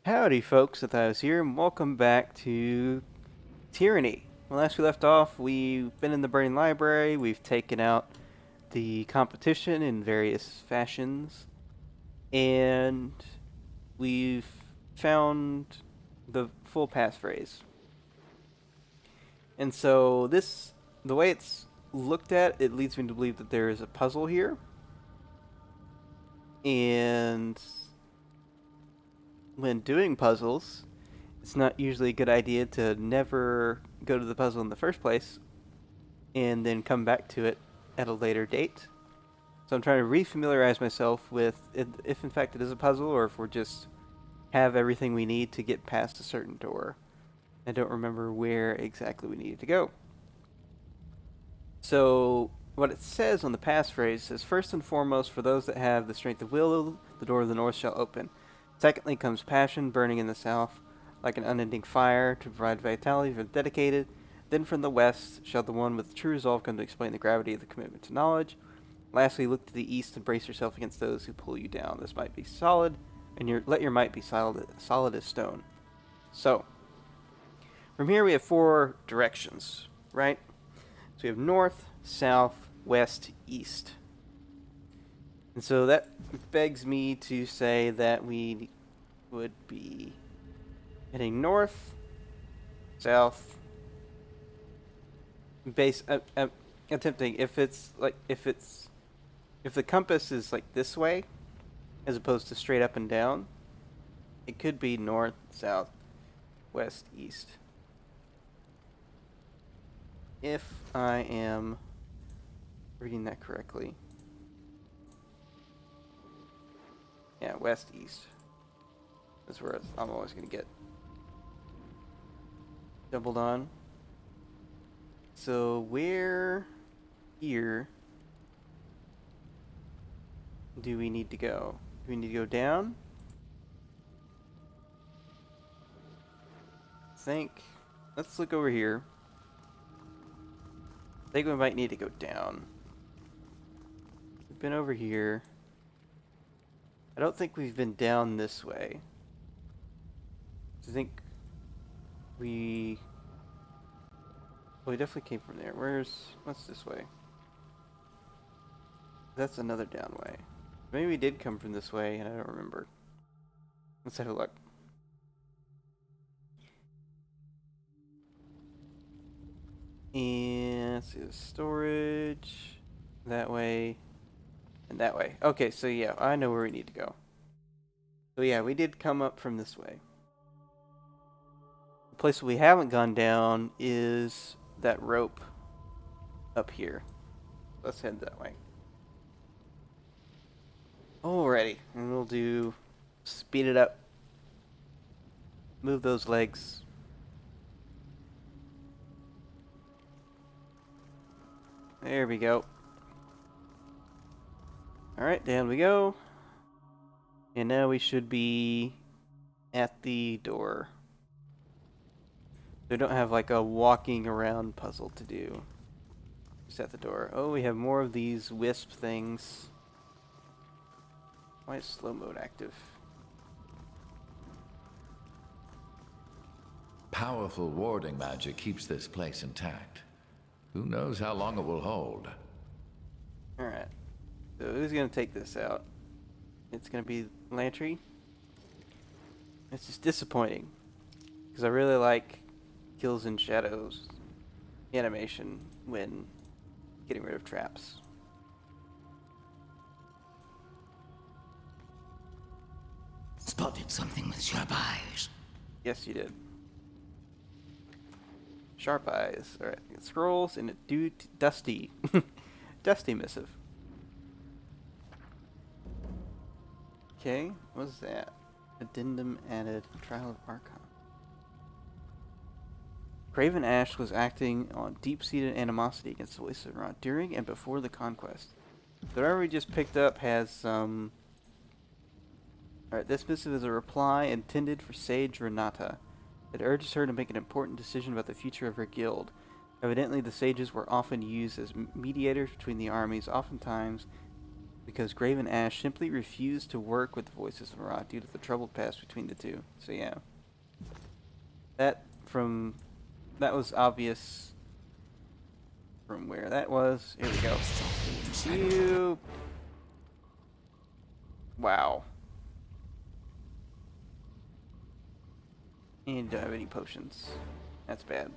Howdy folks, Zethios here, and welcome back to Tyranny. Well, last we left off, we've been in the Burning Library, we've taken out the competition in various fashions, and we've found the full passphrase. And so the way it's looked at, it leads me to believe that there is a puzzle here, and when doing puzzles, it's not usually a good idea to never go to the puzzle in the first place and then come back to it at a later date. So I'm trying to refamiliarize myself with if in fact it is a puzzle or if we're just have everything we need to get past a certain door. I don't remember where exactly we needed to go. So what it says on the passphrase says, first and foremost, for those that have the strength of will, the door of the north shall open. Secondly comes passion burning in the south, like an unending fire, to provide vitality for the dedicated. Then from the west shall the one with true resolve come to explain the gravity of the commitment to knowledge. Lastly, look to the east and brace yourself against those who pull you down. This might be solid, and let your might be solid as stone. So, from here we have four directions, right? So we have north, south, west, east. And so that begs me to say that we would be heading north, south, attempting if the compass is like this way as opposed to straight up and down, it could be north, south, west, east. If I am reading that correctly. Yeah, west, east. That's where I'm always going to get doubled on. So where here do we need to go? Do we need to go down? Let's look over here. I think we might need to go down. We've been over here. I don't think we've been down this way. I think we definitely came from there. What's this way? That's another down way. Maybe we did come from this way and I don't remember. Let's have a look. And let's see the storage. That way. And that way. Okay, so yeah, I know where we need to go. So yeah, we did come up from this way. The place we haven't gone down is that rope up here. Let's head that way. Alrighty, and we'll do speed it up. Move those legs. There we go. Alright, down we go. And now we should be at the door. We don't have like a walking around puzzle to do. Just at the door. Oh, we have more of these wisp things. Why is slow mode active? Powerful warding magic keeps this place intact. Who knows how long it will hold? Alright. So who's going to take this out? It's going to be Lantry. It's just disappointing. Because I really like Kills in Shadows animation when getting rid of traps. Spotted something with sharp eyes. Yes, you did. Sharp eyes. Alright, scrolls and a dusty. Dusty missive. Okay, what's that? Addendum added. Trial of Archon. Craven Ash was acting on deep-seated animosity against the Waste of Ra during and before the conquest. The whatever we just picked up has some... Alright, this missive is a reply intended for Sage Renata. It urges her to make an important decision about the future of her guild. Evidently, the sages were often used as mediators between the armies. Oftentimes, because Graven Ash simply refused to work with the Voices of Ra due to the troubled past between the two. So yeah. That was obvious from where that was. Here we go. You. Wow. And you don't have any potions. That's bad.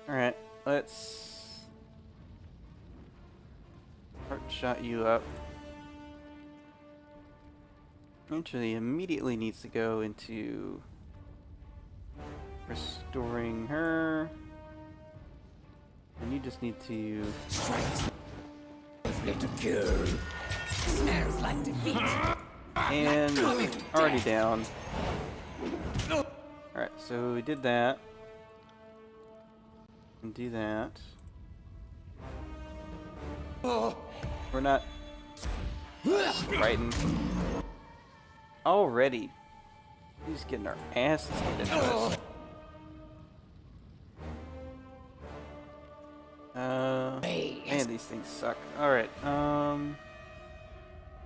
Alright, let's shot you up. Actually, immediately needs to go into restoring her. And you just need to Little girl. Smells like defeat. and already down. Alright, so we did that. And do that. We're not frightened. Already. He's getting our asses handed to us. Man, these things suck. Alright,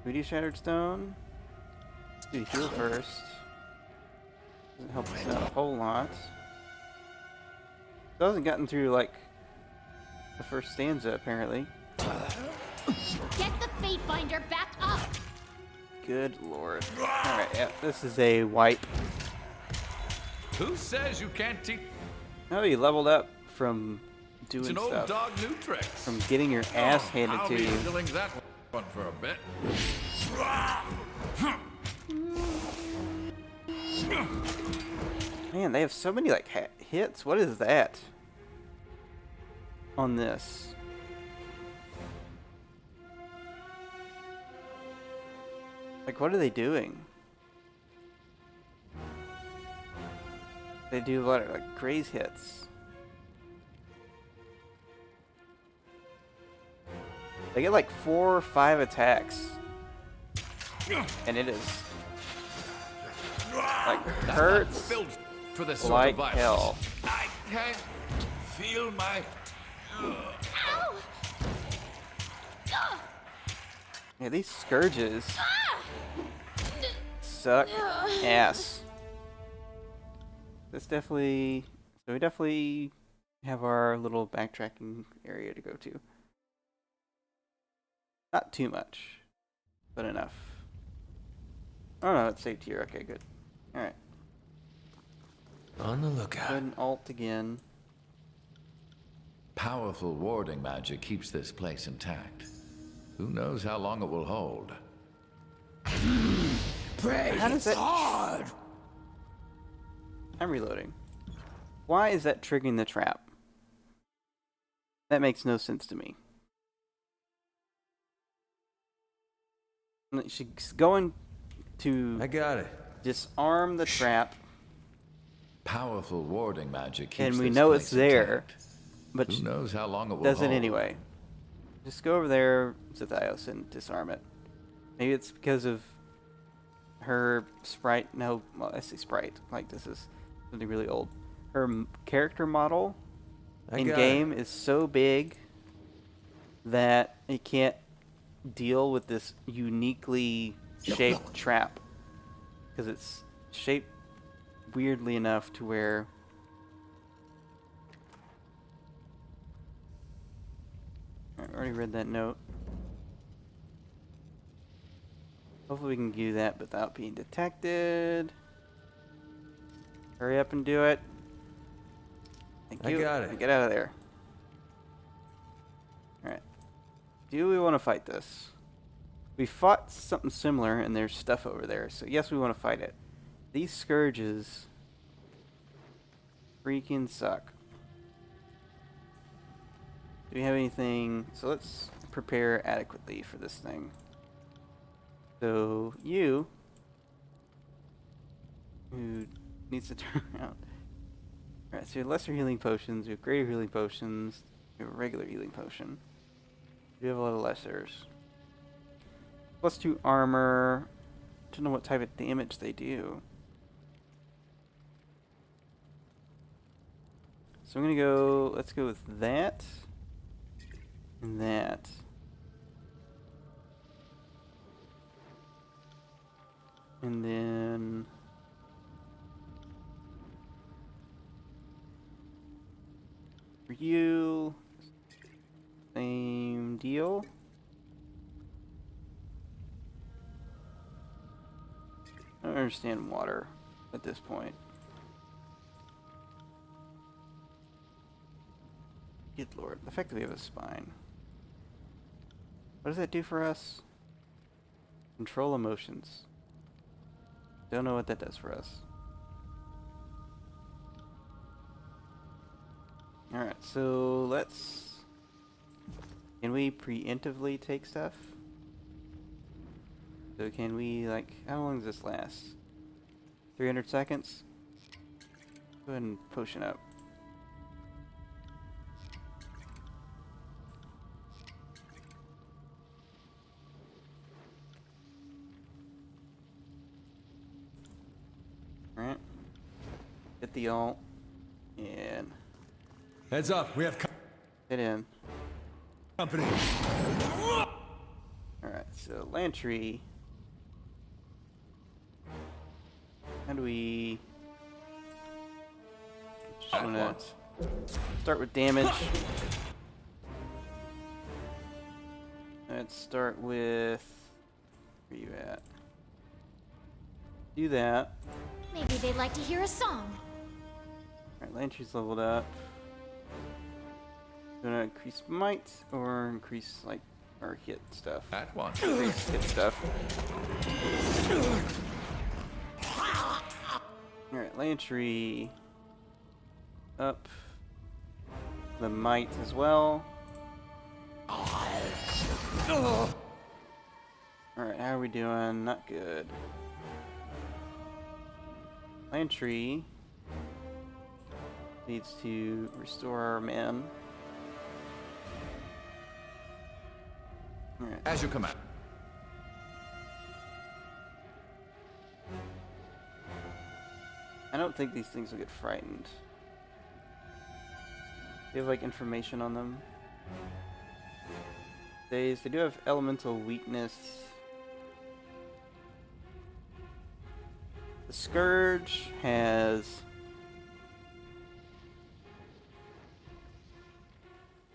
we do Shattered Stone. Let's do heal first. Doesn't help us out a whole lot. Still hasn't gotten through, like, the first stanza, apparently. Get the Fatebinder back up! Good lord. Alright, yeah, this is a wipe. Who says you can't teach? Oh, you leveled up from doing It's an old stuff. dog, new tricks. From getting your ass handed I'll to be you. filling that one for a bit. Man, they have so many, like, hits. What is that? On this. Like, what are they doing? They do a lot of, like, graze hits. They get like 4 or 5 attacks. And it is like hurts Built for this sort like of violence. hell. I can't feel my. Ow! Ugh! Yeah, these scourges Ah! suck ass. This definitely, so we definitely have our little backtracking area to go to. Not too much, but enough. Oh no, it's saved here. Okay, good. Alright. On the Go lookout. ahead and alt again. Powerful warding magic keeps this place intact. Who knows how long it will hold? Pray, How does it's that- hard. I'm reloading. Why is that triggering the trap? That makes no sense to me. She's going to I got it. disarm the trap, Powerful warding magic keeps and we this know place it's there, intact. but Who she knows how long it will does hold? it anyway. Just go over there, Zethios, and disarm it. Maybe it's because of her sprite. No, well, I say sprite. Like, this is something really old. Her character model I in got game it. is so big that it can't deal with this uniquely shaped trap, because it's shaped weirdly enough to where I already read that note. Hopefully we can do that without being detected. Hurry up and do it. Thank I you. got it. Get out of there. Alright. Do we want to fight this? We fought something similar and there's stuff over there, so yes, we want to fight it. These scourges freaking suck. Do we have anything? So let's prepare adequately for this thing. So you, who needs to turn around. Alright, so we have lesser healing potions, we have greater healing potions, we have a regular healing potion. We have a lot of lessers. +2 armor. Don't know what type of damage they do. So I'm gonna go, let's go with that. And that. And then for you, same deal. I don't understand water at this point. Good lord, the fact that we have a spine. What does that do for us? Control emotions. Don't know what that does for us. Alright, so let's... Can we preemptively take stuff? So can we, like, how long does this last? 300 seconds? Go ahead and potion up. Alright. Hit the alt. And Heads up, we have hit in. company. Alright, so Lantry. How do we... Just At wanna once. start with damage. Let's start with... Where you at? Do that. Maybe they'd like to hear a song. Alright, Lantry's leveled up. You wanna increase might or increase, like, our hit stuff? At once. Increase hit stuff. Alright, Lantry. Up. The might as well. Alright, how are we doing? Not good. Lantry needs to restore our men. Alright. As you command. I don't think these things will get frightened. Do you have like information on them? They do have elemental weakness. The Scourge has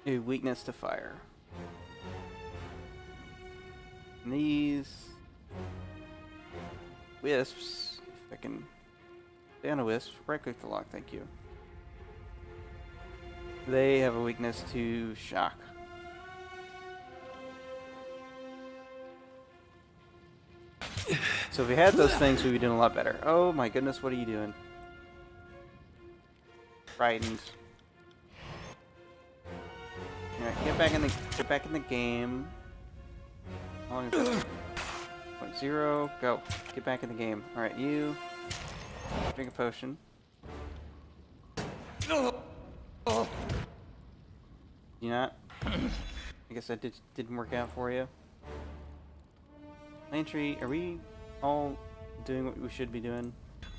a weakness to fire. And these wisps, if I can stay on a wisp, right click the lock, thank you. They have a weakness to shock. So if we had those things, we'd be doing a lot better. Oh my goodness, what are you doing? Frightened. Alright, get back in the game. How long is it? 0. Go. Get back in the game. Alright, you drink a potion. You not? I guess that didn't work out for you. Lantry, are we all doing what we should be doing?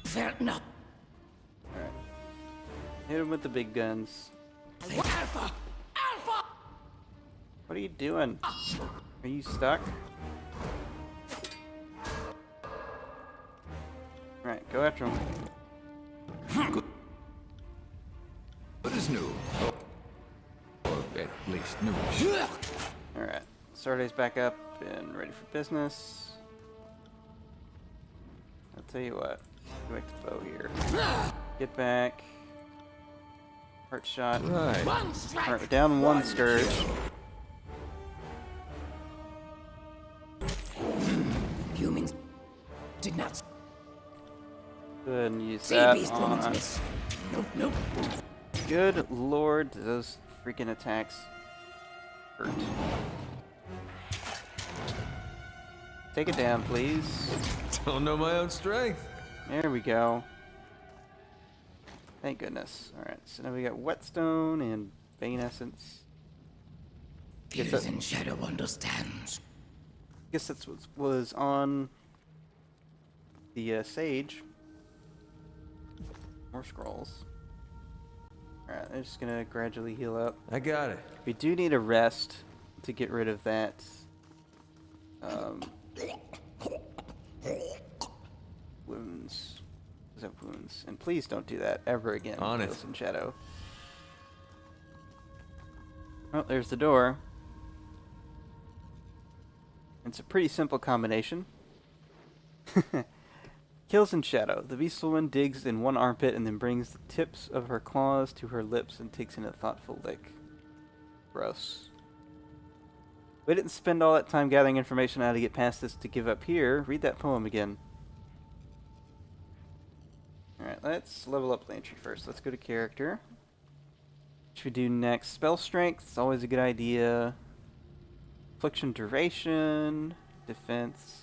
Fair enough. Alright. Hit him with the big guns. Alpha! Alpha! What are you doing? Are you stuck? Alright, go after him. What is new? Or at least newish. Alright. Sarday's back up and ready for business. I'll tell you what. Go back to bow here. Get back. Heart shot. Right. One strike! Alright, we're down one Scourge. Humans did not Go ahead and use see that beast woman's on... miss. Nope, nope. Good lord, those freaking attacks hurt. Take it down, please. Don't know my own strength. There we go. Thank goodness. Alright, so now we got Whetstone and Bane Essence. Peers in Shadow understands. Guess that's what was on the Sage. More scrolls. Alright, I'm just gonna gradually heal up. I got it. We do need a rest to get rid of that wounds. Those have wounds. And please don't do that ever again. On it. Ghost in Shadow. Oh, there's the door. It's a pretty simple combination. Kills in Shadow. The beastful one digs in one armpit and then brings the tips of her claws to her lips and takes in a thoughtful lick. Gross. We didn't spend all that time gathering information on how to get past this to give up here. Read that poem again. Alright, let's level up Lantry first. Let's go to character. What should we do next? Spell strength is always a good idea. Affliction duration. Defense.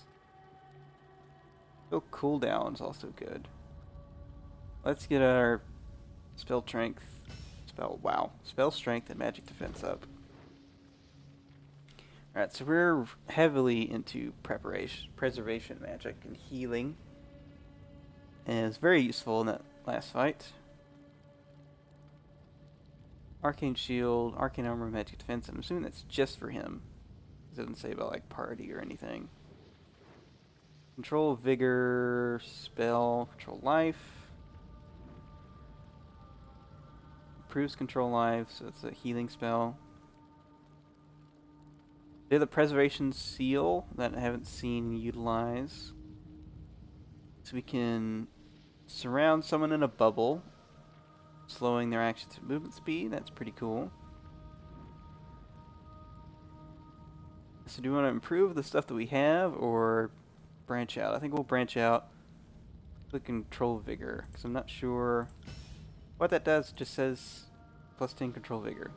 Oh, cooldown is also good. Let's get our spell strength. Spell strength and magic defense up. Alright, so we're heavily into preservation magic and healing. And it's very useful in that last fight. Arcane shield, arcane armor, magic defense. I'm assuming that's just for him. It doesn't say about like party or anything. Control vigor, spell, control life. Improves control life, so it's a healing spell. They have the preservation seal that I haven't seen utilize. So we can surround someone in a bubble, slowing their actions and movement speed. That's pretty cool. So do we want to improve the stuff that we have or branch out? I think we'll branch out. Click control vigor, because I'm not sure what that does. It just says plus 10 control vigor.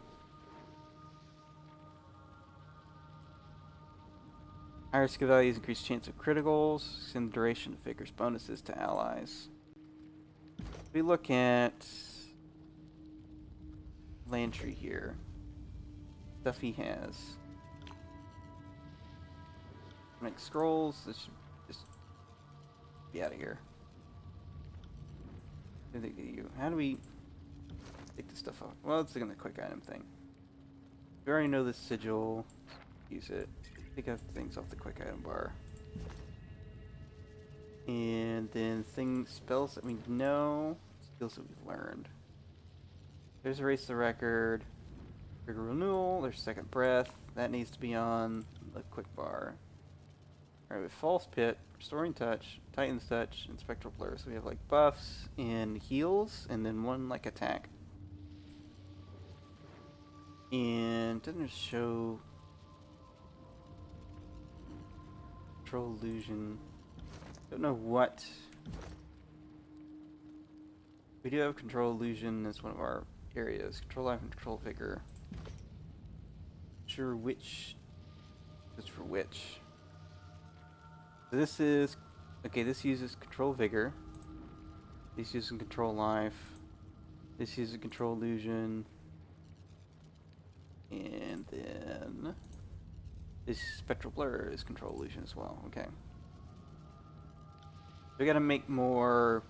Higher skill values increase chance of criticals. Extend the duration of vigor's bonuses to allies. We look at Lantry here. Stuff he has. Make scrolls. This should just be out of here. How do we take this stuff off? Well, let's look at the quick item thing. We already know this sigil. Use it. Take out things off the quick item bar. And then spells that we know, skills that we've learned. There's Erase the Record. Trigger Renewal, there's Second Breath. That needs to be on the quick bar. Alright, with False Pit, Restoring Touch, Titan's Touch, and Spectral Blur. So we have like buffs and heals, and then one like attack. And doesn't show Control Illusion. Don't know what. We do have Control Illusion as one of our areas. Control Life and Control Vigor. Sure which is for which. So this is okay. This uses Control Vigor. This uses Control Life. This uses Control Illusion. And then this Spectral Blur is Control Illusion as well. Okay. We gotta make more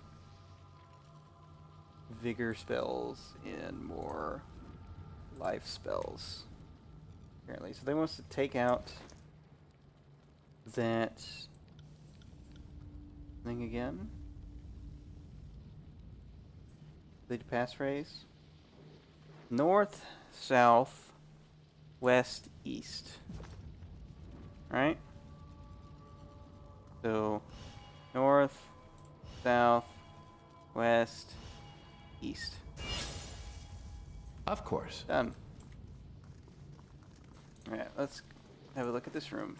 Vigor spells and more Life spells. Apparently. So they want us to take out that thing again. Lead passphrase. North, south, west, east. Right? So, north, south, west, east. Of course. Done. Alright, let's have a look at this room.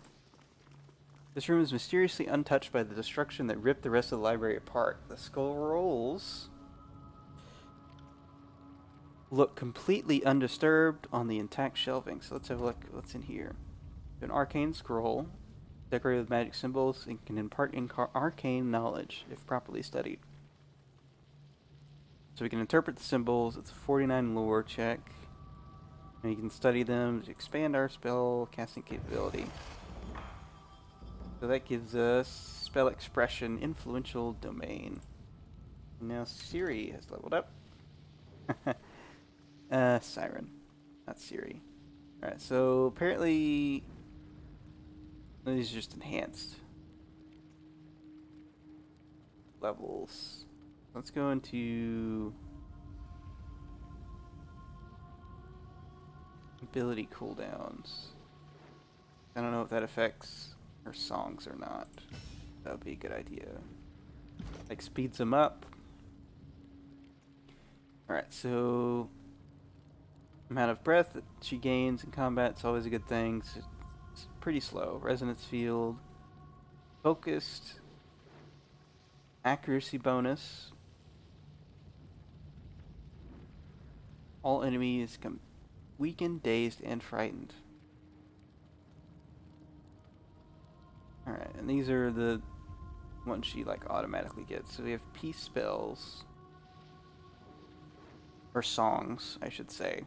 This room is mysteriously untouched by the destruction that ripped the rest of the library apart. The scrolls look completely undisturbed on the intact shelving. So let's have a look what's in here. An arcane scroll, decorated with magic symbols, and can impart arcane knowledge if properly studied. So we can interpret the symbols. It's a 49 lore check. And you can study them to expand our spell casting capability. So that gives us spell expression, influential domain. Now Siri has leveled up. Siren, not Siri. Alright, so apparently these are just enhanced. levels. Let's go into ability cooldowns. I don't know if that affects her songs or not. That would be a good idea. Like speeds them up. Alright, so amount of breath that she gains in combat is always a good thing. It's pretty slow. Resonance field. Focused. Accuracy bonus. All enemies come weakened, dazed, and frightened. Alright, and these are the ones she like automatically gets. So we have peace spells. Or songs, I should say.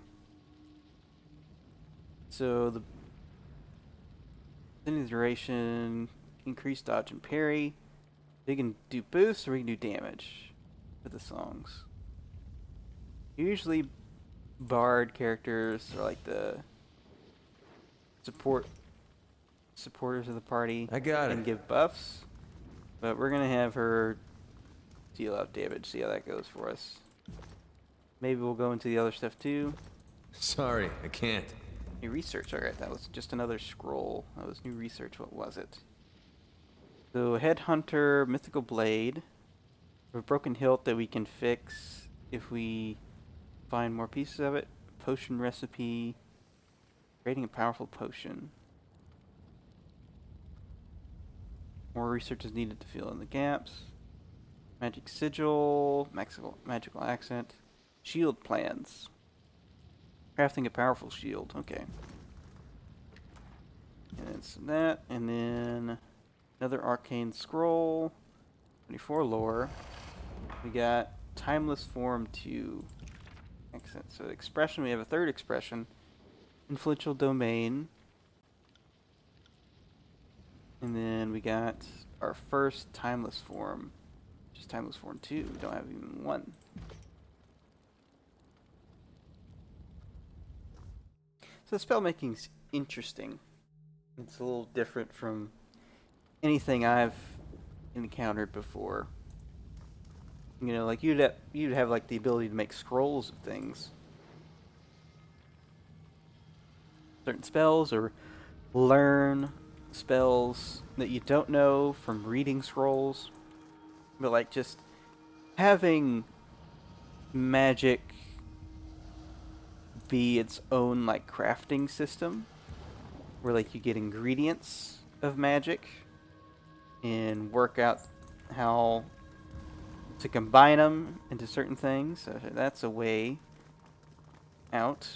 So the duration, increased dodge and parry. We can do boosts or we can do damage with the songs. Usually bard characters are like the supporters of the party. I got and it. give buffs. But we're gonna have her deal out damage, see how that goes for us. Maybe we'll go into the other stuff too. Sorry, I can't. New research, alright, that was just another scroll. That was new research, what was it? So, Headhunter, Mythical Blade. A broken hilt that we can fix if we find more pieces of it. Potion recipe. Creating a powerful potion. More research is needed to fill in the gaps. Magic sigil, magical accent. Shield plans. Crafting a powerful shield, okay. And it's that, and then another arcane scroll. 24 lore. We got Timeless Form 2. Excellent. So expression, we have a third expression. Influential Domain. And then we got our first Timeless Form. Which is Timeless Form 2. We don't have even one. So spell making's interesting. It's a little different from anything I've encountered before. You know, like you'd have like the ability to make scrolls of things, certain spells, or learn spells that you don't know from reading scrolls. But like just having magic be its own like crafting system, where like you get ingredients of magic and work out how to combine them into certain things. So that's a way out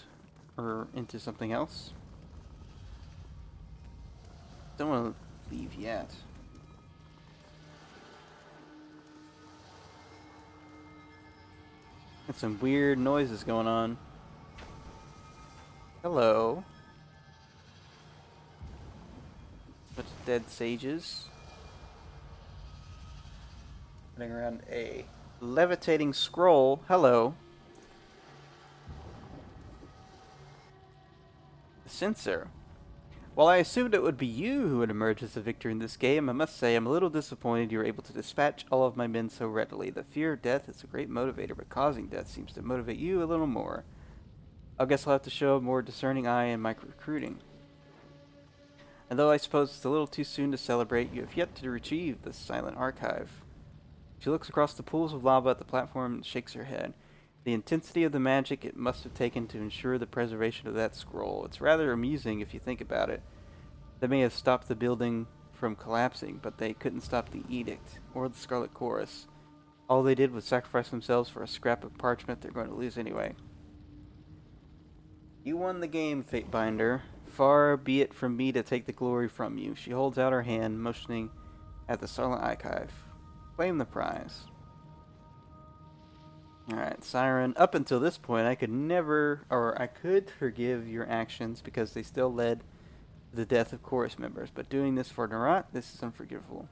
or into something else. Don't want to leave yet. Got some weird noises going on. Hello. Bunch of dead sages. Running around a levitating scroll. Hello. The censor. While I assumed it would be you who would emerge as the victor in this game, I must say I'm a little disappointed you were able to dispatch all of my men so readily. The fear of death is a great motivator, but causing death seems to motivate you a little more. I guess I'll have to show a more discerning eye in my recruiting. And though I suppose it's a little too soon to celebrate, you have yet to retrieve the silent archive. She looks across the pools of lava at the platform and shakes her head. The intensity of the magic it must have taken to ensure the preservation of that scroll. It's rather amusing if you think about it. They may have stopped the building from collapsing, but they couldn't stop the edict or the Scarlet Chorus. All they did was sacrifice themselves for a scrap of parchment they're going to lose anyway. You won the game, Fatebinder. Far be it from me to take the glory from you. She holds out her hand, motioning at the silent archive. Claim the prize. Alright, Siren. Up until this point, I could forgive your actions because they still led to the death of chorus members. But doing this for Narat, this is unforgivable.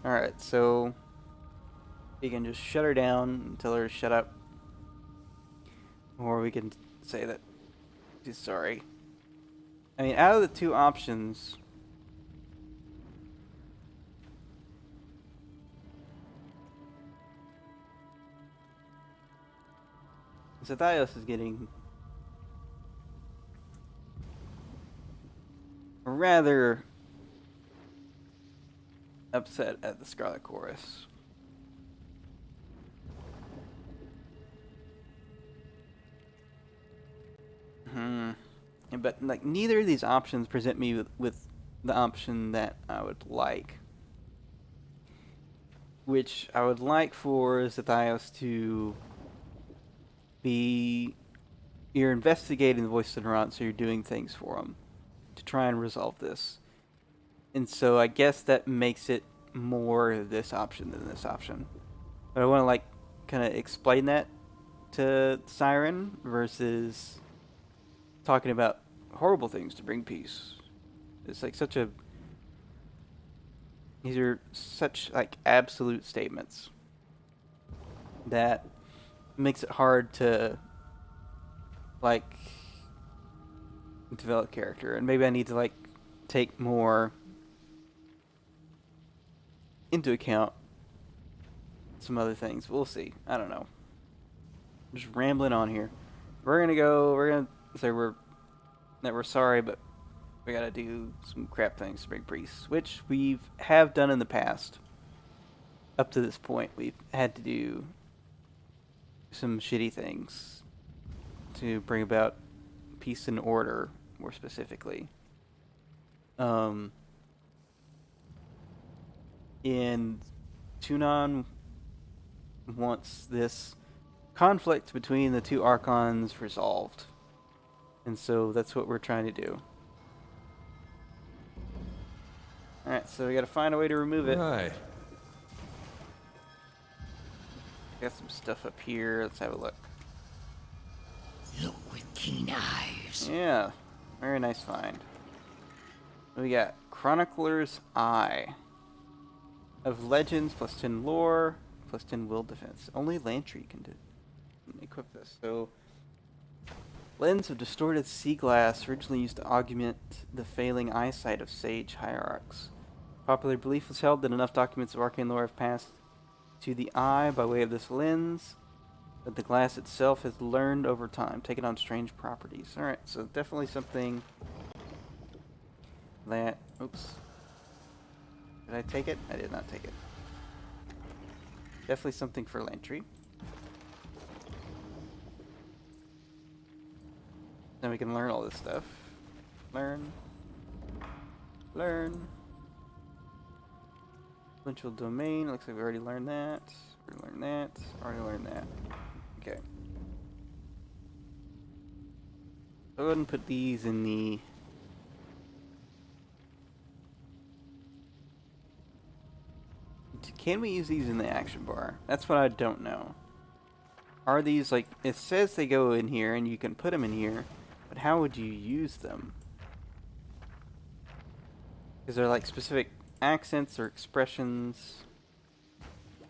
Alright, so you can just shut her down and tell her to shut up. Or we can say that she's sorry. I mean, out of the two options, Zethios is getting rather upset at the Scarlet Chorus. But like neither of these options present me with the option that I would like. Which I would like for Zethios to be, you're investigating the voice of the Neurons, so you're doing things for him to try and resolve this. And so I guess that makes it more this option than this option. But I want to like kind of explain that to Siren versus talking about horrible things to bring peace. It's like such a, these are such like absolute statements that makes it hard to like develop character, and maybe I need to like take more into account some other things. We'll see. I don't know. I'm just rambling on here. We're gonna say we're sorry, but we gotta do some crap things to bring priests, which have done in the past. Up to this point, we've had to do some shitty things to bring about peace and order, more specifically. And Tunon wants this conflict between the two Archons resolved. And so that's what we're trying to do. Alright, so we gotta find a way to remove it. Right. Got some stuff up here. Let's have a look. Look with keen eyes. Yeah, very nice find. We got Chronicler's Eye. Of Legends, plus 10 lore, plus 10 will defense. Only Lantry can equip this. So, Lens of distorted sea glass, originally used to augment the failing eyesight of sage hierarchs. Popular belief was held that enough documents of arcane lore have passed to the eye by way of this lens, that the glass itself has learned over time, taken on strange properties. Alright, so definitely something that... Oops. Did I take it? I did not take it. Definitely something for Lantry. Then we can learn all this stuff. Learn. Influential domain. Looks like we already learned that. Already learned that. Okay. Go ahead and put these in the... Can we use these in the action bar? That's what I don't know. Are these like... It says they go in here and you can put them in here, but how would you use them? Is there like specific accents or expressions?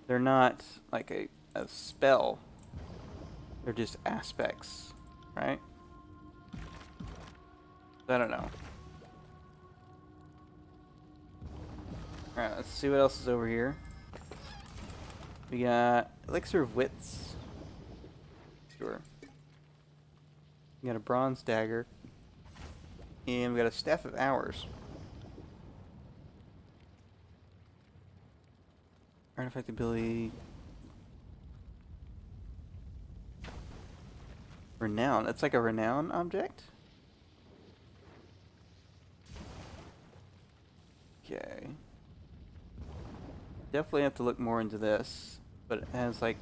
They're not like a spell. They're just aspects, right? I don't know. Alright, let's see what else is over here. We got Elixir of Wits. Sure. We got a Bronze Dagger. And we got a Staff of Hours. Artifact ability. Renown. That's like a renown object? Okay. Definitely have to look more into this, but it has like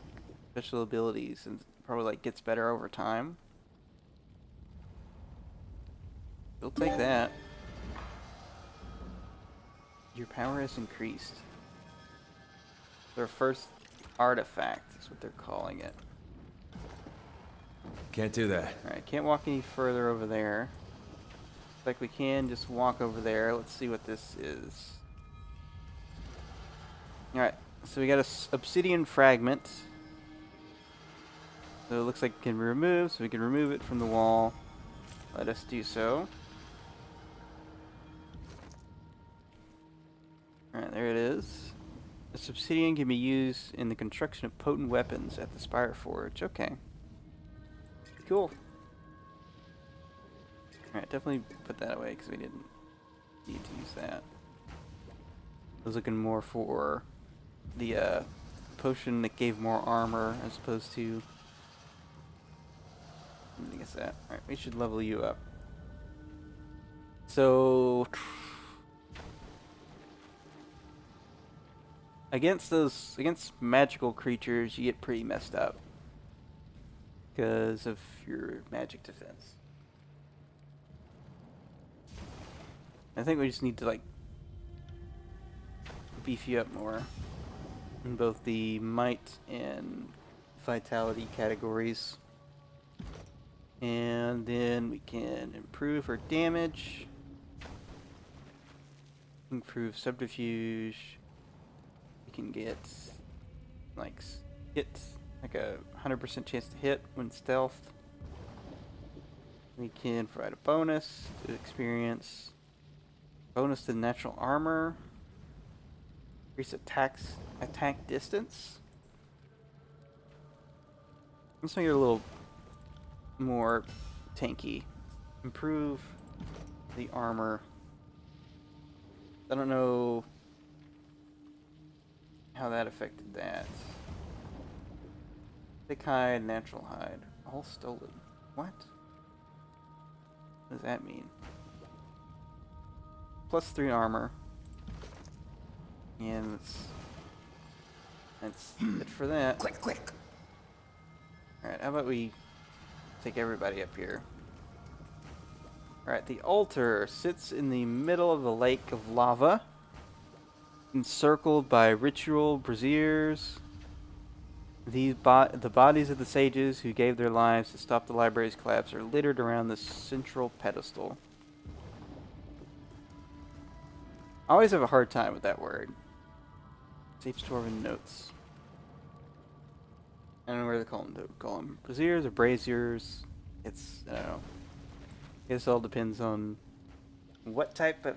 special abilities and probably like gets better over time. We'll take that. Your power has increased. Their first artifact is what they're calling it. Can't do that. Alright, can't walk any further over there. Looks like we can just walk over there. Let's see what this is. Alright, so we got a obsidian fragment. So it looks like it can be removed, so we can remove it from the wall. Let us do so. Alright, there it is. This obsidian can be used in the construction of potent weapons at the Spire Forge. Okay. Cool. Alright, definitely put that away because we didn't need to use that. I was looking more for the potion that gave more armor as opposed to... I guess that. Alright, we should level you up. So... Against magical creatures, you get pretty messed up. Because of your magic defense. I think we just need to, like, beef you up more in both the might and vitality categories. And then we can improve our damage, improve subterfuge. We can get like a 100% chance to hit when stealthed. We can provide a bonus to experience, bonus to natural armor, increase attack distance. Let's make it a little more tanky. Improve the armor. I don't know how that affected that. Thick hide, natural hide. All stolen. What? What does that mean? +3 armor. And that's it for that. Quick. Alright, how about we take everybody up here. Alright, the altar sits in the middle of a lake of lava, encircled by ritual braziers. The bodies of the sages who gave their lives to stop the library's collapse are littered around the central pedestal. I always have a hard time with that word. Sage Dwarven notes. I don't know where they call them. Braziers or braziers. I don't know. I guess it all depends on what type of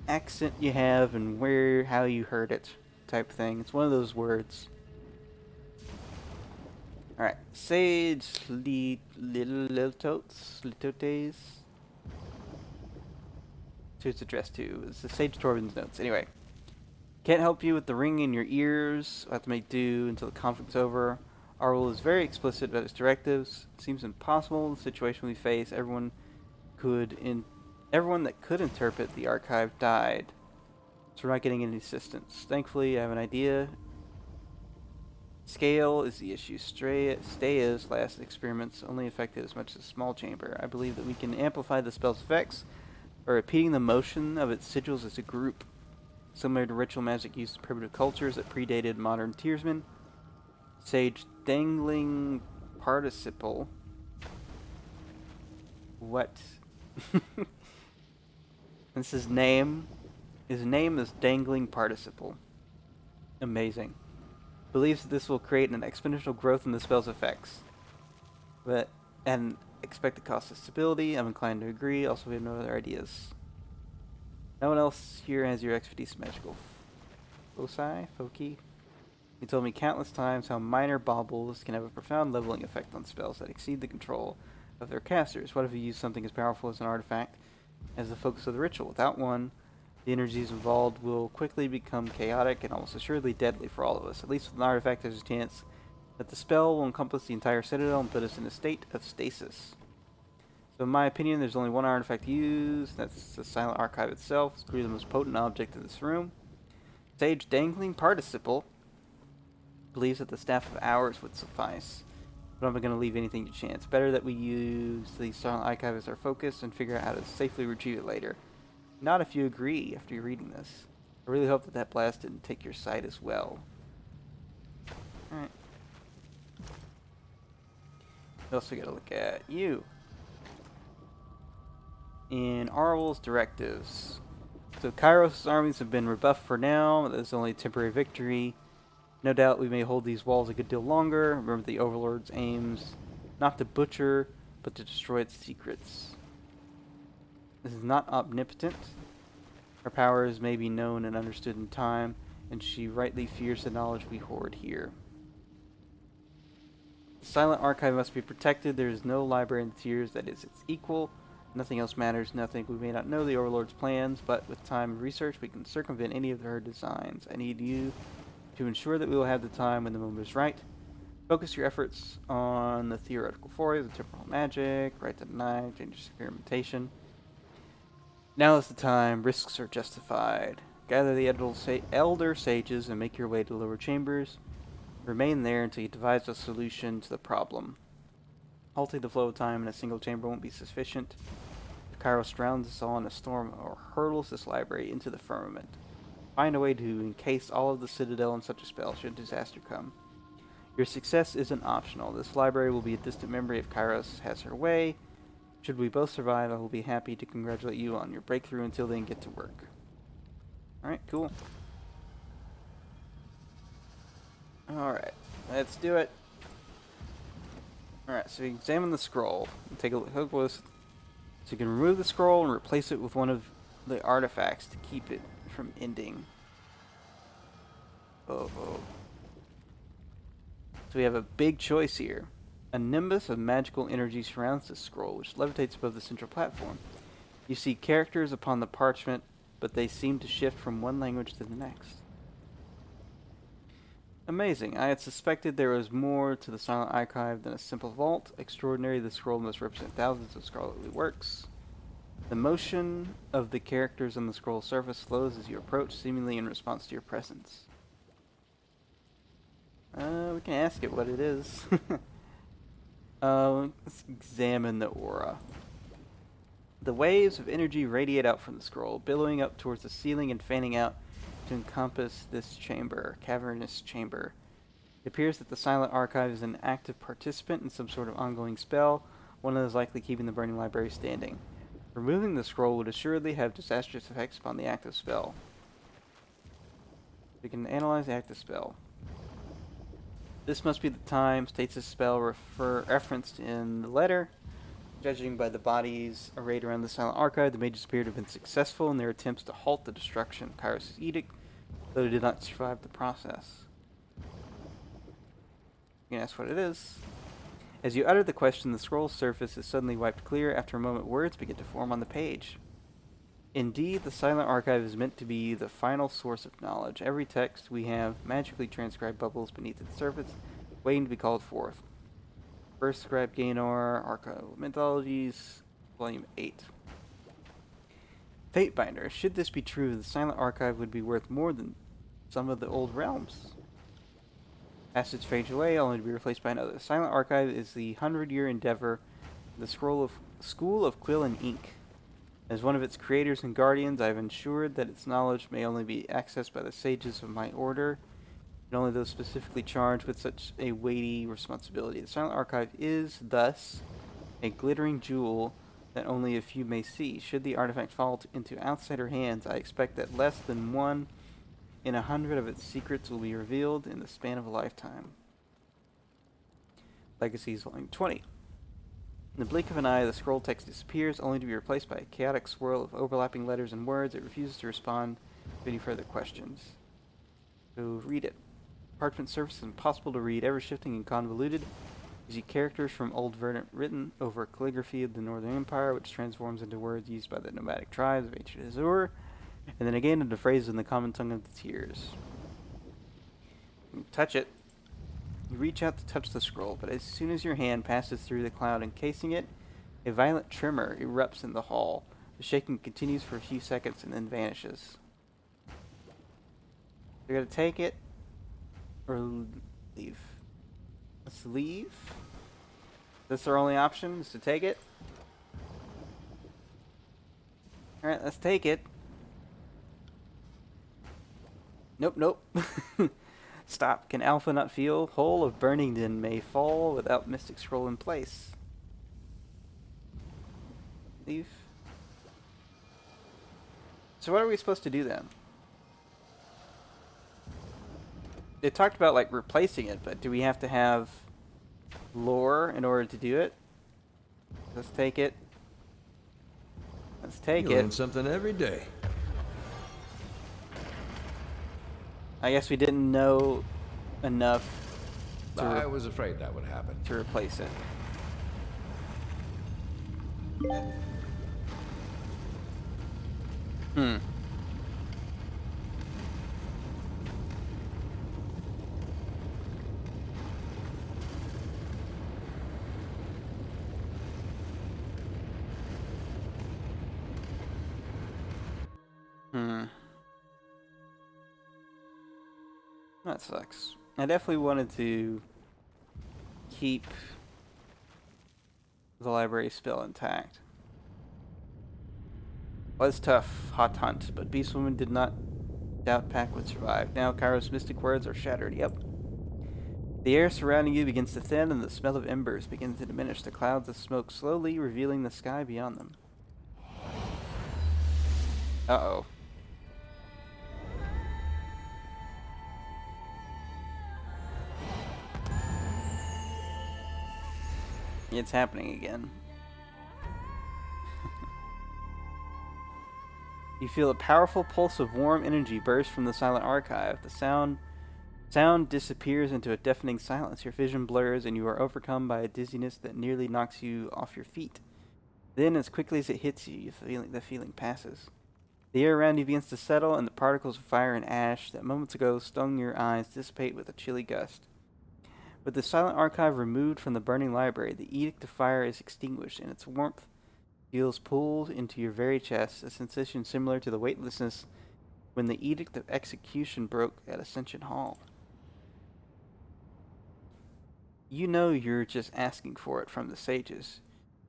accent you have and how you heard it, type thing. It's one of those words. Alright, Sage Litotes. Who it's addressed to. It's the Sage Torben's notes. Anyway. Can't help you with the ring in your ears. I'll have to make do until the conflict's over. Our rule is very explicit about its directives. It seems impossible in the situation we face. Everyone that could interpret the archive died. So we're not getting any assistance. Thankfully, I have an idea. Scale is the issue. Stea's last experiments only affected as much as a small chamber. I believe that we can amplify the spell's effects by repeating the motion of its sigils as a group. Similar to ritual magic used in primitive cultures that predated modern tiersmen. Sage dangling participle. What? This is name. His name is Dangling Participle. Amazing. Believes that this will create an exponential growth in the spell's effects. And expected cost of stability. I'm inclined to agree. Also, we have no other ideas. No one else here has your expertise in magical foci. He told me countless times how minor baubles can have a profound leveling effect on spells that exceed the control of their casters. What if you use something as powerful as an artifact as the focus of the ritual? Without one, the energies involved will quickly become chaotic and almost assuredly deadly for all of us. At least with an artifact, there's a chance that the spell will encompass the entire citadel and put us in a state of stasis. So in my opinion, there's only one artifact to use. That's the Silent Archive itself. It's clearly the most potent object in this room. Sage Dangling Participle believes that the Staff of Hours would suffice. But I'm not going to leave anything to chance. Better that we use the Silent Archive as our focus and figure out how to safely retrieve it later. Not if you agree after you're reading this. I really hope that blast didn't take your side as well. Alright. What else we gotta look at? You. In Arwel's directives. So Kairos' armies have been rebuffed for now. That's only a temporary victory. No doubt we may hold these walls a good deal longer. Remember the Overlord's aims not to butcher, but to destroy its secrets. This is not omnipotent. Her powers may be known and understood in time, and she rightly fears the knowledge we hoard here. Silent Archive must be protected. There is no library in the tiers that is its equal. Nothing else matters. Nothing. We may not know the Overlord's plans, but with time and research, we can circumvent any of her designs. I need you to ensure that we will have the time when the moment is right. Focus your efforts on the theoretical forays of temporal magic, right to deny, dangerous experimentation. Now is the time. Risks are justified. Gather the elder sages and make your way to the lower chambers. Remain there until you devise a solution to the problem. Halting the flow of time in a single chamber won't be sufficient. If Kairos drowns us all in a storm or hurls this library into the firmament, find a way to encase all of the Citadel in such a spell should disaster come. Your success isn't optional. This library will be a distant memory if Kairos has her way. Should we both survive, I will be happy to congratulate you on your breakthrough. Until then, get to work. Alright, cool. Alright, let's do it. Alright, so examine the scroll. Take a look. So you can remove the scroll and replace it with one of the artifacts to keep it from ending. Oh. So we have a big choice here. A nimbus of magical energy surrounds this scroll, which levitates above the central platform. You see characters upon the parchment, but they seem to shift from one language to the next. Amazing. I had suspected there was more to the Silent Archive than a simple vault. Extraordinary, the scroll must represent thousands of scholarly works. The motion of the characters on the scroll surface slows as you approach, seemingly in response to your presence. We can ask it what it is. Let's examine the aura. The waves of energy radiate out from the scroll, billowing up towards the ceiling and fanning out to encompass this cavernous chamber. It appears that the Silent Archive is an active participant in some sort of ongoing spell, one that is likely keeping the burning library standing. Removing the scroll would assuredly have disastrous effects upon the active spell. We can analyze the active spell. This must be the time, states the spell referenced in the letter. Judging by the bodies arrayed around the Silent Archive, the mages appear to have been successful in their attempts to halt the destruction of Kairos' edict, though they did not survive the process. You can ask what it is. As you utter the question, the scroll's surface is suddenly wiped clear. After a moment, words begin to form on the page. Indeed, the Silent Archive is meant to be the final source of knowledge. Every text we have magically transcribed bubbles beneath its surface, waiting to be called forth. First Scribe Gaynor, Archive of Mythologies, Volume 8. Fatebinder. Should this be true, the Silent Archive would be worth more than some of the old realms. Passage fades away, only to be replaced by another. The Silent Archive is the 100-year endeavor, the School of Quill and Ink. As one of its creators and guardians, I have ensured that its knowledge may only be accessed by the sages of my order, and only those specifically charged with such a weighty responsibility. The Silent Archive is, thus, a glittering jewel that only a few may see. Should the artifact fall into outsider hands, I expect that less than 1 in 100 of its secrets will be revealed in the span of a lifetime. Legacies, Volume 20. In the blink of an eye, the scroll text disappears, only to be replaced by a chaotic swirl of overlapping letters and words. It refuses to respond to any further questions. So read it. Parchment surface is impossible to read, ever-shifting and convoluted. You see characters from Old Verdant written over calligraphy of the Northern Empire, which transforms into words used by the nomadic tribes of ancient Azure, and then again into phrases in the common tongue of the Tiers. You touch it. You reach out to touch the scroll, but as soon as your hand passes through the cloud encasing it, a violent tremor erupts in the hall. The shaking continues for a few seconds and then vanishes. You're gonna take it or leave. Let's leave. That's our only option, is to take it. Alright, let's take it. Nope. Stop. Can Alpha not feel? Whole of Burnington may fall without Mystic Scroll in place. Leave. So what are we supposed to do then? They talked about like replacing it, but do we have to have lore in order to do it? Let's take it. Let's take You it. learn something every day. I guess we didn't know enough I was afraid that would happen. to replace it. That sucks. I definitely wanted to keep the library spell intact. Was tough, hot hunt, but Beastwoman did not doubt Pack would survive. Now Kairos' mystic words are shattered. Yep. The air surrounding you begins to thin, and the smell of embers begins to diminish. The clouds of smoke slowly revealing the sky beyond them. Uh-oh. It's happening again. You feel a powerful pulse of warm energy burst from the silent archive. The sound disappears into a deafening silence. Your vision blurs, and you are overcome by a dizziness that nearly knocks you off your feet. Then, as quickly as it hits you, the feeling passes. The air around you begins to settle, and the particles of fire and ash that moments ago stung your eyes dissipate with a chilly gust. With the silent archive removed from the burning library, the edict of fire is extinguished, and its warmth feels pulled into your very chest, a sensation similar to the weightlessness when the edict of execution broke at Ascension Hall. You know you're just asking for it from the sages.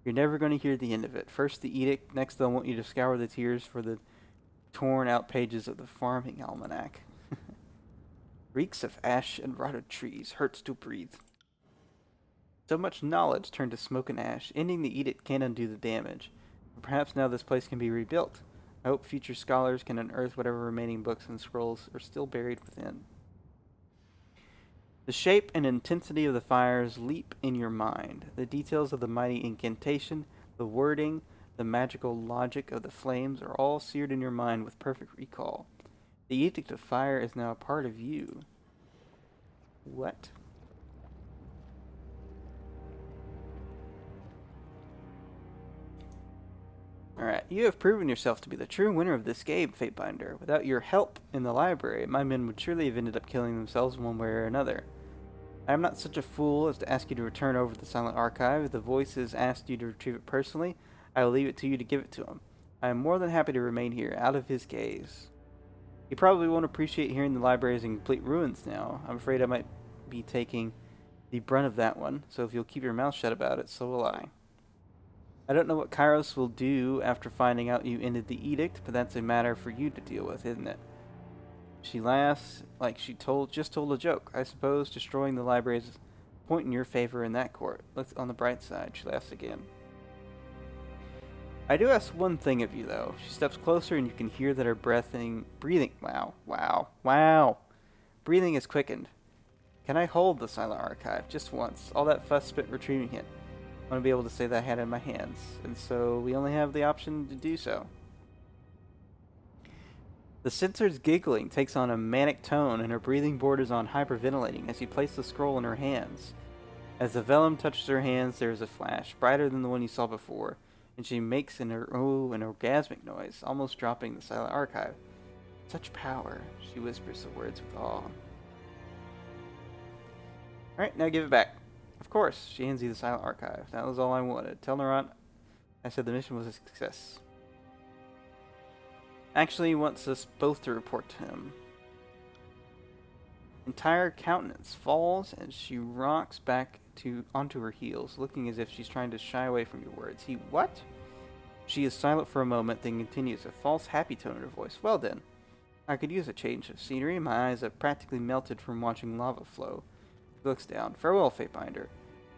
You're never going to hear the end of it. First the edict, next they'll want you to scour the tears for the torn out pages of the farming almanac. Reeks of ash and rotted trees, hurts to breathe. So much knowledge turned to smoke and ash. Ending the edict can't undo the damage. But perhaps now this place can be rebuilt. I hope future scholars can unearth whatever remaining books and scrolls are still buried within. The shape and intensity of the fires leap in your mind. The details of the mighty incantation, the wording, the magical logic of the flames are all seared in your mind with perfect recall. The edict of fire is now a part of you. What? Alright, you have proven yourself to be the true winner of this game, Fatebinder. Without your help in the library, my men would surely have ended up killing themselves one way or another. I am not such a fool as to ask you to return over the Silent Archive. If the voices asked you to retrieve it personally, I will leave it to you to give it to him. I am more than happy to remain here, out of his gaze. You probably won't appreciate hearing the library is in complete ruins now. I'm afraid I might be taking the brunt of that one, so if you'll keep your mouth shut about it, so will I. I don't know what Kairos will do after finding out you ended the edict, but that's a matter for you to deal with, isn't it? She laughs like she just told a joke. I suppose destroying the library is a point in your favor in that court. Look on the bright side. She laughs again. I do ask one thing of you, though. She steps closer and you can hear that her breathing, wow. Breathing is quickened. Can I hold the Silent Archive just once? All that fuss spent retrieving it. I want to be able to say that I had it in my hands, and so we only have the option to do so. The censor's giggling takes on a manic tone, and her breathing borders on hyperventilating as you place the scroll in her hands. As the vellum touches her hands, there is a flash, brighter than the one you saw before, and she makes an orgasmic noise, almost dropping the Silent Archive. Such power, she whispers the words with awe. Alright, now give it back. Of course, she hands you the Silent Archive. That was all I wanted. Tell Naran I said the mission was a success. Actually, he wants us both to report to him. Entire countenance falls and she rocks back onto her heels, looking as if she's trying to shy away from your words. What? She is silent for a moment, then continues, a false happy tone in her voice. Well then, I could use a change of scenery. My eyes have practically melted from watching lava flow. She looks down. Farewell, Fatebinder.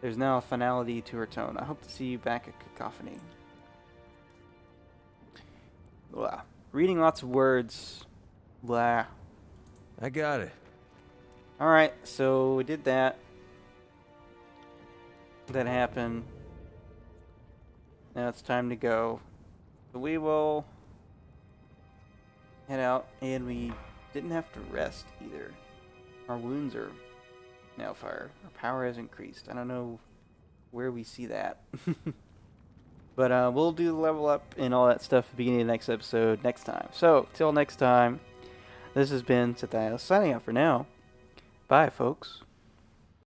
There's now a finality to her tone. I hope to see you back at Cacophony. Blah. Reading lots of words. Blah. I got it. Alright, so we did that. That happened. Now it's time to go. So we will head out, and we didn't have to rest either. Our wounds are Now if our power has increased. I don't know where we see that. But we'll do the level up and all that stuff at the beginning of the next episode next time. So, till next time, this has been Zethios signing out for now. Bye, folks.